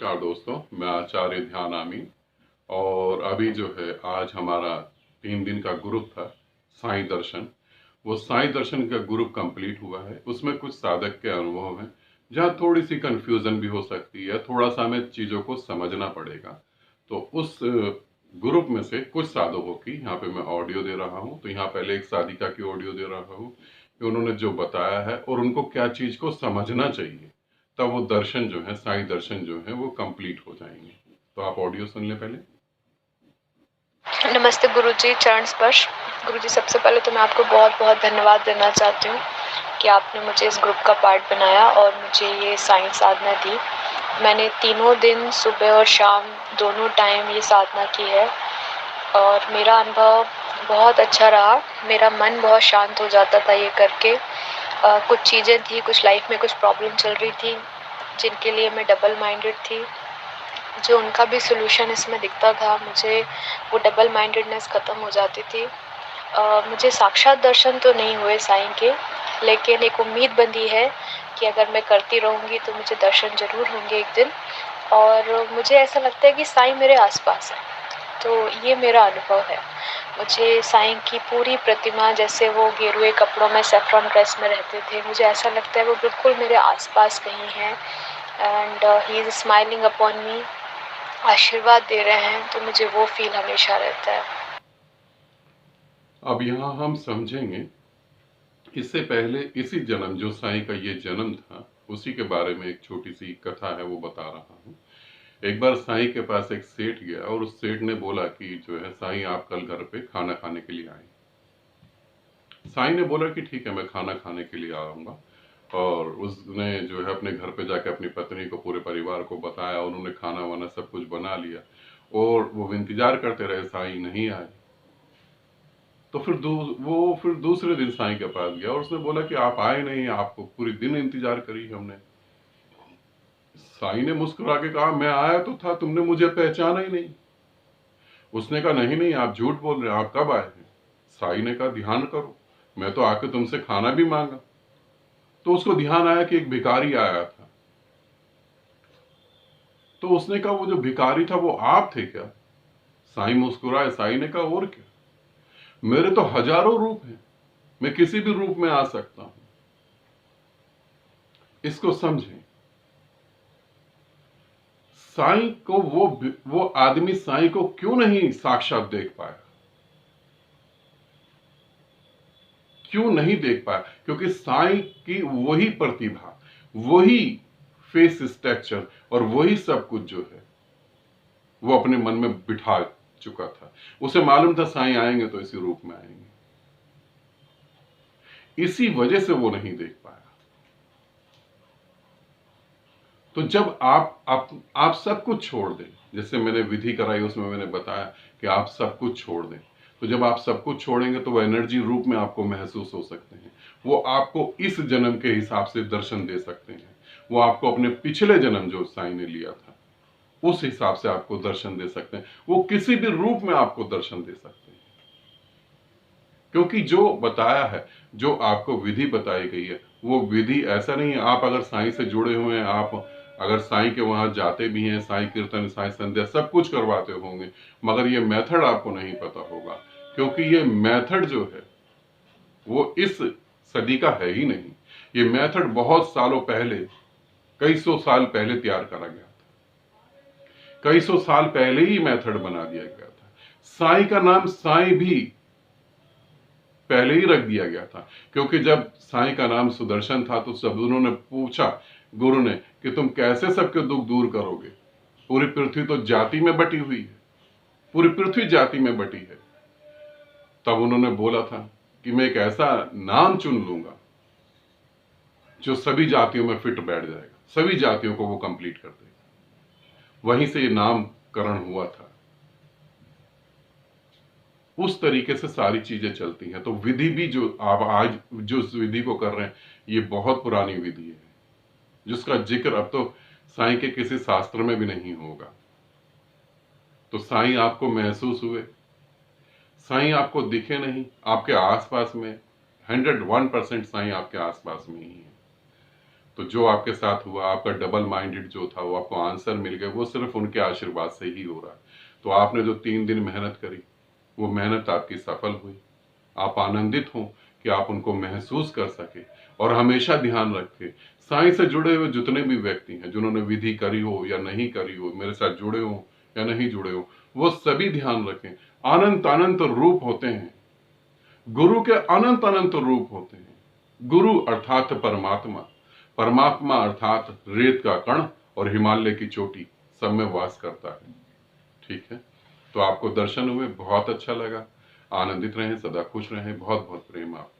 नमस्कार दोस्तों, मैं आचार्य ध्यान आमीन। और अभी जो है आज हमारा 3 दिन का ग्रुप था साईं दर्शन। वो साईं दर्शन का ग्रुप कंप्लीट हुआ है। उसमें कुछ साधक के अनुभव हैं जहाँ थोड़ी सी कंफ्यूजन भी हो सकती है, थोड़ा सा हमें चीज़ों को समझना पड़ेगा। तो उस ग्रुप में से कुछ साधकों की यहाँ पे मैं ऑडियो दे रहा हूँ। तो यहाँ पहले एक साधिका की ऑडियो दे रहा हूँ कि उन्होंने जो बताया है और उनको क्या चीज़ को समझना चाहिए, तब वो दर्शन जो है, साईं दर्शन जो है वो कंप्लीट हो जाएंगे। तो आप ऑडियो सुन ले पहले। नमस्ते गुरुजी, चरण स्पर्श। गुरुजी, सबसे पहले तो मैं आपको बहुत बहुत धन्यवाद देना चाहती हूँ कि आपने मुझे इस ग्रुप का पार्ट बनाया और मुझे ये साईं साधना दी। मैंने तीनों दिन सुबह और शाम दोनों टाइम ये साधना की है और मेरा अनुभव बहुत अच्छा रहा। मेरा मन बहुत शांत हो जाता था ये करके। कुछ चीज़ें थी, कुछ लाइफ में कुछ प्रॉब्लम चल रही थी जिनके लिए मैं डबल माइंडेड थी, जो उनका भी सोल्यूशन इसमें दिखता था, मुझे वो डबल माइंडेडनेस ख़त्म हो जाती थी। मुझे साक्षात दर्शन तो नहीं हुए साईं के, लेकिन एक उम्मीद बंधी है कि अगर मैं करती रहूँगी तो मुझे दर्शन ज़रूर होंगे एक दिन। और मुझे ऐसा लगता है कि साईं मेरे आसपास है, तो ये मेरा अनुभव है। मुझे साईं की पूरी प्रतिमा, जैसे वो गेरुए कपड़ों में सैफ्रॉन ड्रेस में रहते थे, मुझे ऐसा लगता है वो बिल्कुल मेरे आसपास कहीं है and he is smiling upon मी, आशीर्वाद दे रहे हैं, तो मुझे वो फील हमेशा रहता है। अब यहाँ हम समझेंगे, इससे पहले इसी जन्म, जो साईं का ये जन्म था, उसी के बारे में एक छोटी सी कथा है वो बता रहा हूँ। एक बार साईं के पास एक सेठ गया और उस सेठ ने बोला कि जो है साईं आप कल घर पे खाना खाने के लिए आए। साईं ने बोला कि ठीक है, मैं खाना खाने के लिए आऊँगा। और उसने जो है अपने घर पे जाके अपनी पत्नी को, पूरे परिवार को बताया। उन्होंने खाना वाना सब कुछ बना लिया और वो इंतजार करते रहे, साईं नहीं आए। तो वो फिर दूसरे दिन साईं के पास गया और उसने बोला कि आप आए नहीं, आपको पूरी दिन इंतजार करी हमने। साईं ने मुस्कुरा के कहा, मैं आया तो था, तुमने मुझे पहचाना ही नहीं। उसने कहा, नहीं नहीं, आप झूठ बोल रहे हैं, आप कब आए हैं? साईं ने कहा, ध्यान करो, मैं तो आके तुमसे खाना भी मांगा। तो उसको ध्यान आया कि एक भिखारी आया था। तो उसने कहा, वो जो भिखारी था वो आप थे क्या? साईं मुस्कुराए। साईं ने कहा, और क्या, मेरे तो हजारों रूप हैं, मैं किसी भी रूप में आ सकता हूं। इसको समझें। साईं को वो आदमी साईं को क्यों नहीं साक्षात देख पाया? क्यों नहीं देख पाया? क्योंकि साईं की वही प्रतिभा, वही फेस स्ट्रक्चर और वही सब कुछ जो है वो अपने मन में बिठा चुका था। उसे मालूम था साईं आएंगे तो इसी रूप में आएंगे। इसी वजह से वो नहीं देख पाया। तो जब आप सब कुछ छोड़ दें, जैसे मैंने विधि कराई उसमें मैंने बताया कि आप सब कुछ छोड़ दें, तो जब आप सब कुछ छोड़ेंगे तो वो एनर्जी रूप में आपको महसूस हो सकते हैं। वो आपको इस जन्म के हिसाब से दर्शन दे सकते हैं। वो आपको अपने पिछले जन्म जो साईं ने लिया था उस हिसाब से आपको दर्शन दे सकते हैं। वो किसी भी रूप में आपको दर्शन दे सकते हैं, क्योंकि जो बताया है, जो आपको विधि बताई गई है, वो विधि ऐसा नहीं है। आप अगर साईं से जुड़े हुए हैं, आप अगर साईं के वहां जाते भी हैं, साईं कीर्तन, साईं संध्या सब कुछ करवाते होंगे, मगर ये मेथड आपको नहीं पता होगा, क्योंकि ये मेथड जो है वो इस सदी का है ही नहीं। ये मेथड बहुत सालों पहले, कई सौ साल पहले तैयार करा गया था। कई सौ साल पहले ही मेथड बना दिया गया था। साईं का नाम साईं भी पहले ही रख दिया गया था, क्योंकि जब साईं का नाम सुदर्शन था तो सब उन्होंने पूछा गुरु ने कि तुम कैसे सबके दुख दूर करोगे? पूरी पृथ्वी तो जाति में बटी हुई है, पूरी पृथ्वी जाति में बटी है। तब उन्होंने बोला था कि मैं एक ऐसा नाम चुन लूंगा जो सभी जातियों में फिट बैठ जाएगा, सभी जातियों को वो कंप्लीट कर देगा। वहीं से ये नामकरण हुआ था। उस तरीके से सारी चीजें चलती हैं। तो विधि भी जो आप आज जो विधि को कर रहे हैं, ये बहुत पुरानी विधि है, जिसका जिक्र अब तो साईं के किसी शास्त्र में भी नहीं होगा। तो साईं आपको महसूस हुए, साईं आपको दिखे नहीं, आपके आसपास में 101% साईं आपके आसपास में ही है। तो जो आपके साथ हुआ, आपका डबल माइंडेड जो था, वो आपको आंसर मिल गए, वो सिर्फ उनके आशीर्वाद से ही हो रहा है। तो आपने जो 3 दिन मेहनत करी, वो मेहनत आपकी सफल हुई। आप आनंदित हो कि आप उनको महसूस कर सके। और हमेशा ध्यान रखें, साइंस से जुड़े हुए जितने भी व्यक्ति हैं, जिन्होंने विधि करी हो या नहीं करी हो, मेरे साथ जुड़े हो या नहीं जुड़े हो, वो सभी ध्यान रखें, अनंत अनंत रूप होते हैं। गुरु के अनंत अनंत रूप होते हैं। गुरु अर्थात परमात्मा, परमात्मा अर्थात रेत का कण और हिमालय की चोटी, सब में वास करता है। ठीक है, तो आपको दर्शन हुए, बहुत अच्छा लगा। आनंदित रहें, सदा खुश रहें। बहुत बहुत प्रेम आप।